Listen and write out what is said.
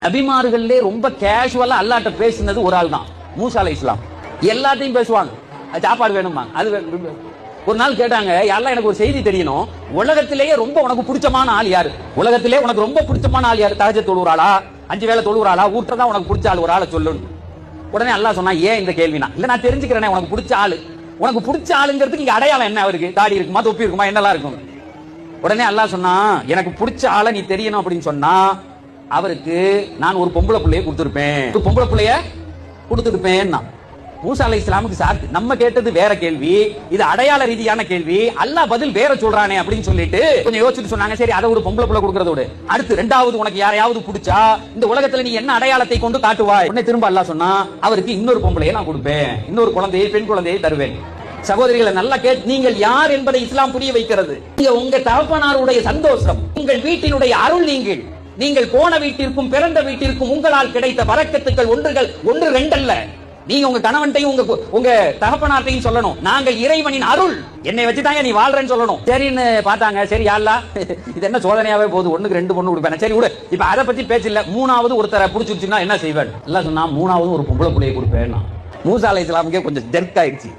நபிமார்களே ரொம்ப கேஷுவலா அல்லாட்ட பேசினது ஒரு ஆள் தான், மூசா அலைஹிஸ்ஸலாம். எல்லாத்தையும் பேசுவாங்க. சாப்பாடு வேணுமா, அது ஒரு நாள் கேட்டாங்க, யாரெல்லாம் எனக்கு ஒரு செய்தி தெரியணும், உலகத்திலேயே ரொம்ப உனக்கு பிடிச்சமான ஆள் யாரு, உலகத்திலே உனக்கு ரொம்ப பிடிச்சமான ஆள் யாரு, தஹஜ்ஜுத் தொழுறாளா, 5 வேளை தொழுறாளா, ஊற்றதான் உனக்கு பிடிச்ச ஆள் ஒரு ஆளை சொல்லணும். உடனே அல்லாஹ் சொன்னா, ஏன் இந்த கேள்வினா, இல்ல நான் தெரிஞ்சுக்கிறேன் உனக்கு பிடிச்ச ஆளு. உனக்கு பிடிச்ச ஆளுங்கிறதுக்கு இங்க அடையாளம் என்ன, அவருக்கு தாடி இருக்குமா, தொப்பி இருக்குமா, என்னெல்லாம் இருக்கும். உடனே அல்லாஹ் சொன்னா, எனக்கு பிடிச்ச ஆளை நீ தெரியணும் அப்படின்னு சொன்னா அவருக்கு நான் ஒரு பொம்பளை பிள்ளைய கொடுத்திருப்பேன், ஒரு பொம்பளை பிள்ளைய கொடுத்திருப்பேன். மூசா அலைஹிஸ்ஸலாமுக்கு சாக்கு. நம்ம கேட்டது வேற கேள்வி, இது அடையாள ரீதியான கேள்வி. அல்லாஹ் பதில் வேற சொல்றானே அப்படின்னு சொல்லிட்டு கொஞ்சம் யோசிச்சுட்டு சொன்னாங்க, சரி அதை ஒரு பொம்பளை பிள்ளை கொடுக்கறதோட அடுத்து ரெண்டாவது உனக்கு யாரையாவது பிடிச்சா இந்த உலகத்துல நீ என்ன அடையாளத்தை கொண்டு காட்டுவாய். உடனே திரும்ப அல்லாஹ் சொன்னா, அவருக்கு இன்னொரு பொம்பளையை நான் கொடுப்பேன், இன்னொரு குழந்தையை, பெண் குழந்தையை தருவேன். சகோதரிகளை நல்லா கேட்டு, நீங்கள் யார் என்பதை இஸ்லாம் புரிய வைக்கிறது. உங்க தகப்பனாருடைய சந்தோஷம், உங்கள் வீட்டினுடைய அருள், நீங்கள் போன வீட்டிற்கும் பிறந்த வீட்டிற்கும் உங்களால் கிடைத்த பரக்கத்துக்கள் ஒன்று ரெண்டல்ல. நீங்க உங்க கணவன்டையும் உங்க தகப்பனார்ட்டையும் சொல்லணும், நாங்கள் இறைவனின் அருள், என்னை வச்சுதாங்க நீ வாழ்றேன்னு சொல்லணும். சரின்னு பார்த்தாங்க, சரி அல்லாஹ் இது என்ன சோதனையாவே போகுது, 1க்கு 2 பொண்ணு கொடுப்பேன், சரி விடு, இப்ப அதை பத்தி பேச்சு இல்ல, 3வது ஒருத்தரை பிடிச்சிருச்சுன்னா என்ன செய்வேன். எல்லாம் சொன்னா 3வது ஒரு பொம்பளை பிள்ளையை கொடுப்பேன். மூசா அலைஹிஸ்ஸலாமுக்கே கொஞ்சம் ஜெர்க் ஆயிடுச்சு.